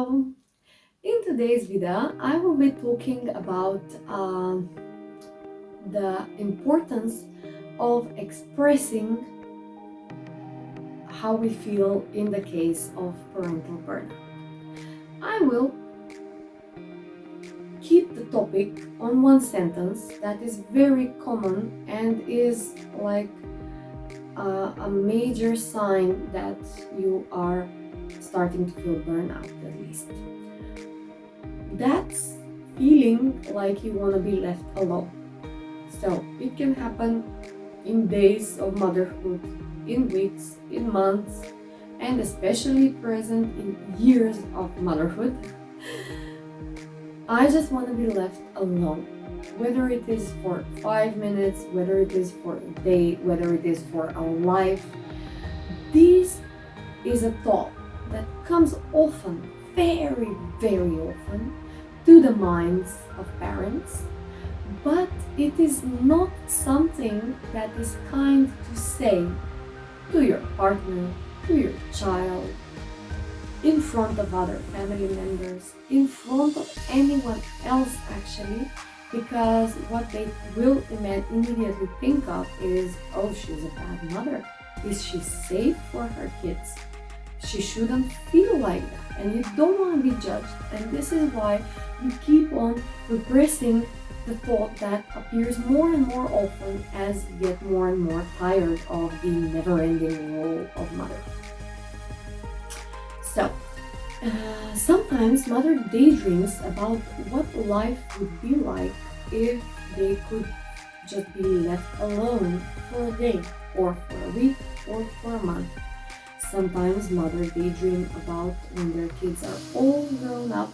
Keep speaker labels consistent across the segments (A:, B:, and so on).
A: In today's video, I will be talking about the importance of expressing how we feel in the case of parental burnout. I will keep the topic on one sentence that is very common and is like a major sign that you are starting to feel burnout, at least. That's feeling like you want to be left alone. So it can happen in days of motherhood, in weeks, in months, and especially present in years of motherhood. I just want to be left alone, whether it is for 5 minutes, whether it is for a day, whether it is for a life. This is a thought that comes often, very, very often, to the minds of parents, but it is not something that is kind to say to your partner, to your child, in front of other family members, in front of anyone else actually, because what they will immediately think of is, oh, she's a bad mother. Is she safe for her kids? She shouldn't feel like that, and you don't want to be judged, and this is why you keep on repressing the thought that appears more and more often as you get more and more tired of the never-ending role of motherhood. So, sometimes mother daydreams about what life would be like if they could just be left alone for a day, or for a week, or for a month. Sometimes mother daydream about when their kids are all grown up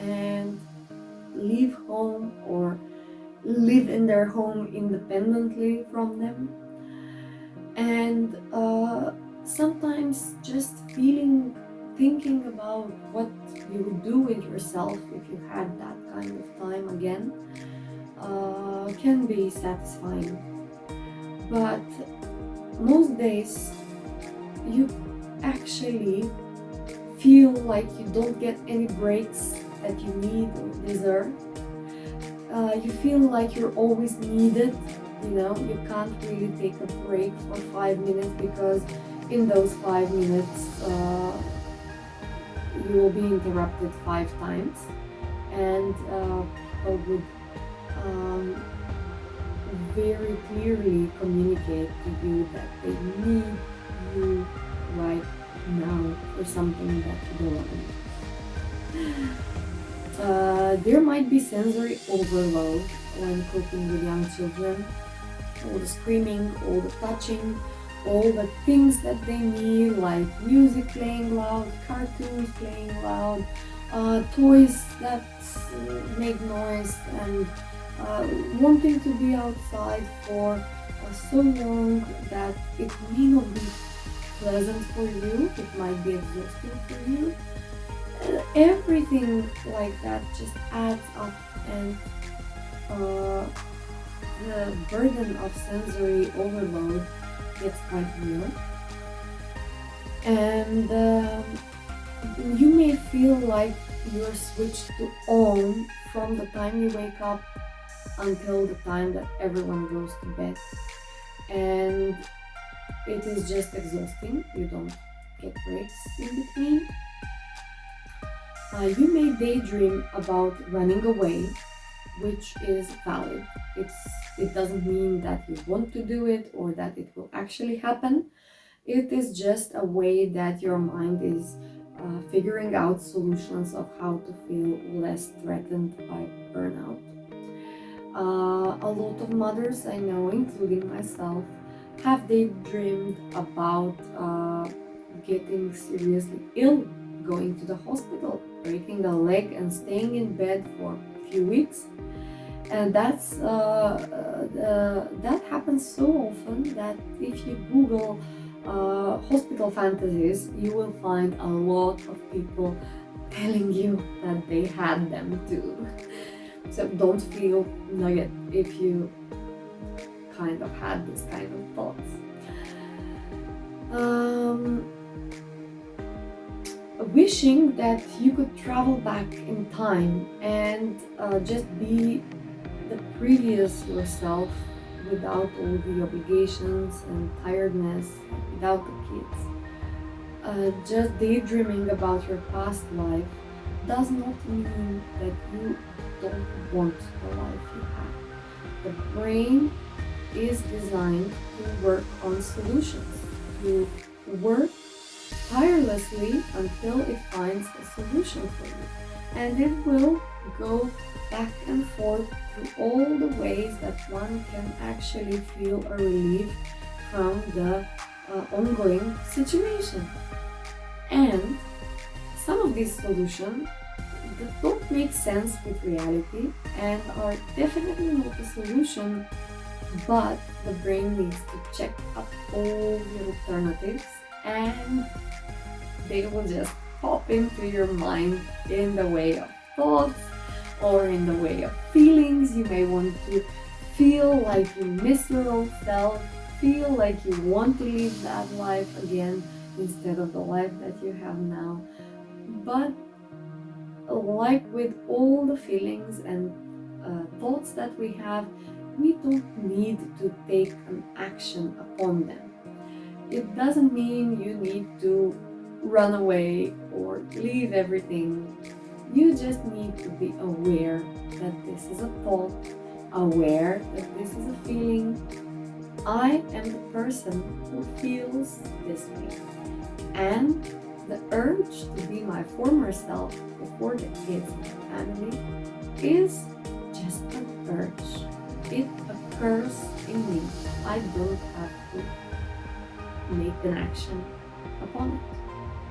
A: and leave home or live in their home independently from them. And sometimes just thinking about what you would do with yourself if you had that kind of time again can be satisfying. But most days you actually feel like you don't get any breaks that you need or deserve. You feel like you're always needed. You can't really take a break for 5 minutes, because in those 5 minutes you will be interrupted 5 times, and people would very clearly communicate to you that they need you right now for something that you don't want to do. There might be sensory overload when cooking with young children. All the screaming, all the touching, all the things that they need, like music playing loud, cartoons playing loud, toys that make noise, and wanting to be outside for so long that it may not be pleasant for you, it might be exhausting for you. Everything like that just adds up, and the burden of sensory overload gets quite real. And you may feel like you're switched to on from the time you wake up until the time that everyone goes to bed, and it is just exhausting. You don't get breaks in between. You may daydream about running away, which is valid. It doesn't mean that you want to do it or that it will actually happen. It is just a way that your mind is figuring out solutions of how to feel less threatened by burnout. A lot of mothers I know, including myself, have daydreamed about getting seriously ill, going to the hospital, breaking a leg, and staying in bed for a few weeks. And that happens so often that if you Google hospital fantasies, you will find a lot of people telling you that they had them too. So don't feel nugget if you kind of had this kind of thoughts. wishing that you could travel back in time and just be the previous yourself without all the obligations and tiredness, without the kids. Just daydreaming about your past life does not mean that you don't want the life you have. The brain is designed to work on solutions, to work tirelessly until it finds a solution for you. And it will go back and forth through all the ways that one can actually feel a relief from the ongoing situation. And some of these solutions that don't make sense with reality and are definitely not a solution, but the brain needs to check up all the alternatives and they will just pop into your mind in the way of thoughts or in the way of feelings. You may want to feel like you miss your old self, feel like you want to live that life again instead of the life that you have now. But like with all the feelings and thoughts that we have, we don't need to take an action upon them. It doesn't mean you need to run away or leave everything. You just need to be aware that this is a thought, aware that this is a feeling. I am the person who feels this way. And the urge to be my former self before the kids and family is just an urge. It occurs in me. I don't have to make an action upon it.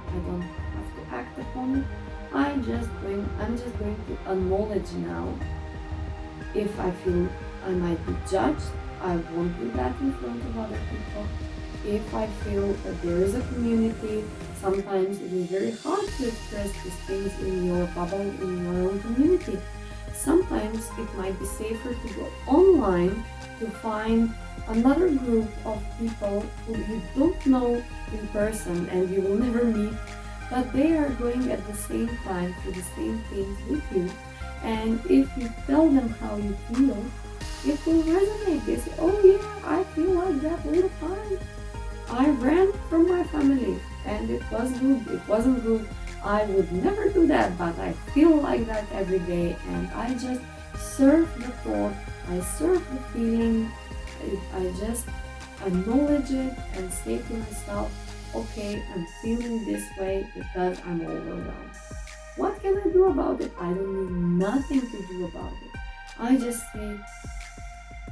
A: I don't have to act upon it. I'm just going to acknowledge now. If I feel I might be judged, I won't do that in front of other people. If I feel that there is a community, sometimes it is very hard to express these things in your bubble, in your own community. Sometimes it might be safer to go online to find another group of people who you don't know in person and you will never meet, but they are going at the same time through the same things with you. And if you tell them how you feel, it will resonate. They say, oh yeah, I feel like that all the time. I ran from my family and it was good, it wasn't good. I would never do that, but I feel like that every day and I just serve the thought, I serve the feeling, I just acknowledge it and say to myself, okay, I'm feeling this way because I'm overwhelmed. What can I do about it? I don't need nothing to do about it. I just say,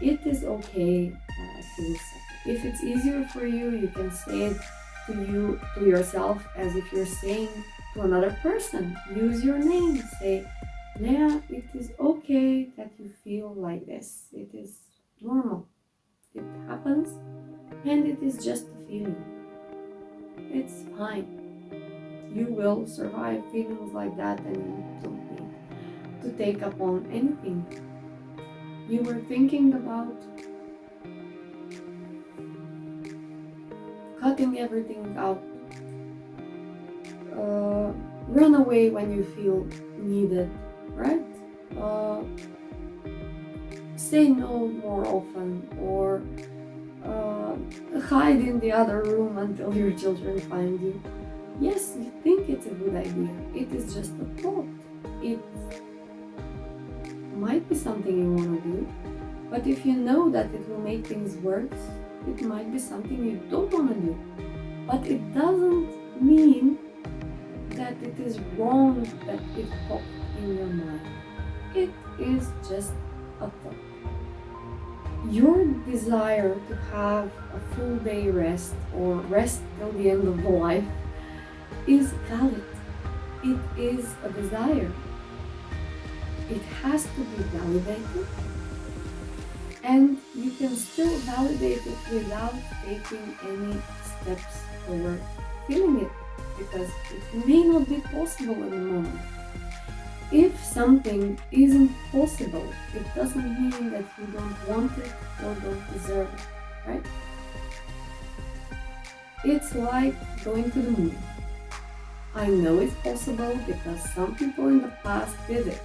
A: it is okay that I feel sad. If it's easier for you, you can say it to yourself as if you're saying to another person. Use your name. Say, Leah, it is okay that you feel like this. It is normal. It happens and it is just a feeling. It's fine. You will survive feelings like that and you don't need to take upon anything. You were thinking about cutting everything out. Run away when you feel needed, right? Say no more often, or hide in the other room until your children find you. Yes, you think it's a good idea. It is just a thought. It might be something you want to do, but if you know that it will make things worse, it might be something you don't want to do. But it doesn't mean that it is wrong that it popped in your mind. It is just a thought. Your desire to have a full day rest or rest till the end of the life is valid. It is a desire. It has to be validated, and you can still validate it without taking any steps toward feeling it, because it may not be possible at the moment. If something isn't possible, it doesn't mean that you don't want it or don't deserve it, right? It's like going to the moon. I know it's possible because some people in the past did it.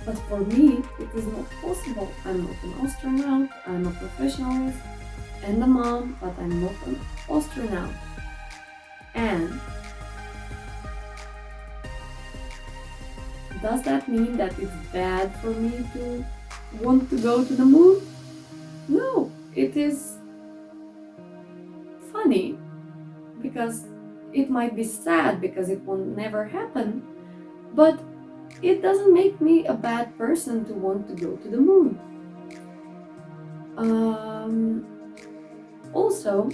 A: But for me, it is not possible. I'm not an astronaut, I'm a professionalist and a mom, but I'm not an astronaut. And does that mean that it's bad for me to want to go to the moon? No, it is funny because it might be sad because it will never happen, but it doesn't make me a bad person to want to go to the moon. Also,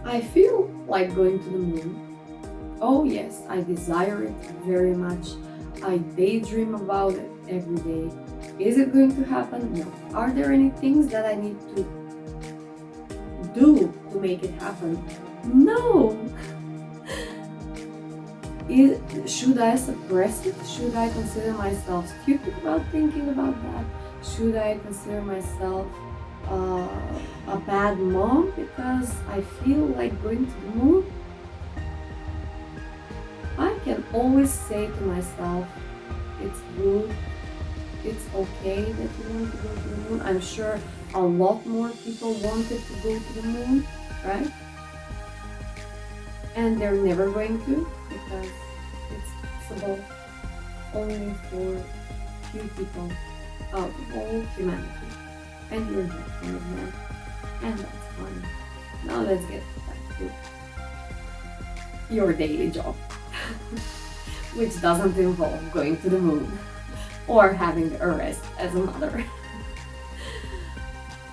A: I feel like going to the moon. Oh yes, I desire it very much. I daydream about it every day. Is it going to happen? No. Are there any things that I need to do to make it happen? No. Should I suppress it? Should I consider myself stupid about thinking about that? Should I consider myself a bad mom because I feel like going to the moon? I can always say to myself, it's good, it's okay that you want to go to the moon. I'm sure a lot more people wanted to go to the moon, right? And they're never going to because it's possible only for few people out of all humanity. And you're not one of them. And that's fine. Now let's get back to your daily job, which doesn't involve going to the moon or having a rest as a mother.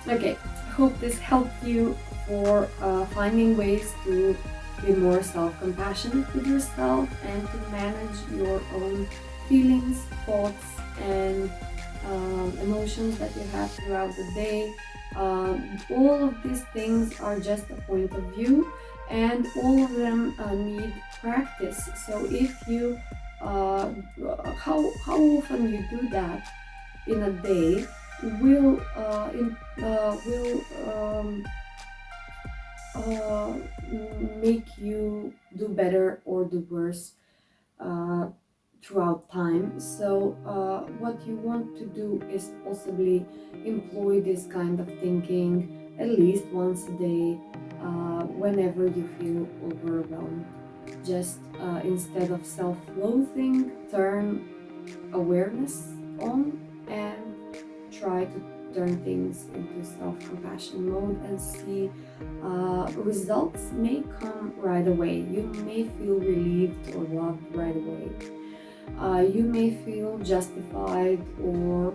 A: Okay, hope this helped you for finding ways to be more self-compassionate with yourself and to manage your own feelings, thoughts, and emotions that you have throughout the day. All of these things are just a point of view, and all of them need practice. So if you how often you do that in a day will make you do better or do worse throughout time. So what you want to do is possibly employ this kind of thinking at least once a day whenever you feel overwhelmed. Just instead of self-loathing, turn awareness on and try to turn things into self-compassion mode and see results may come right away. You may feel relieved or loved right away. You may feel justified or,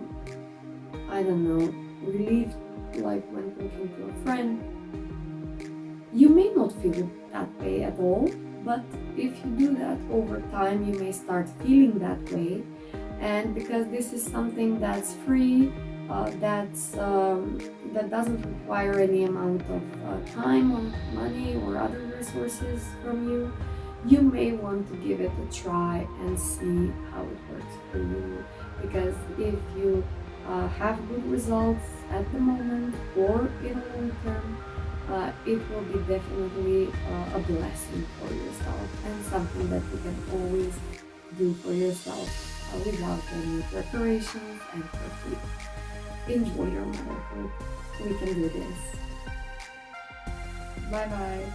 A: I don't know, relieved like when talking to a friend. You may not feel that way at all, but if you do that over time, you may start feeling that way. And because this is something that's free, that doesn't require any amount of time or money or other resources from you, you may want to give it a try and see how it works for you. Because if you have good results at the moment or in the long term, it will be definitely a blessing for yourself and something that you can always do for yourself without any preparations and for free. Enjoy your motherhood. We can do this. Bye bye.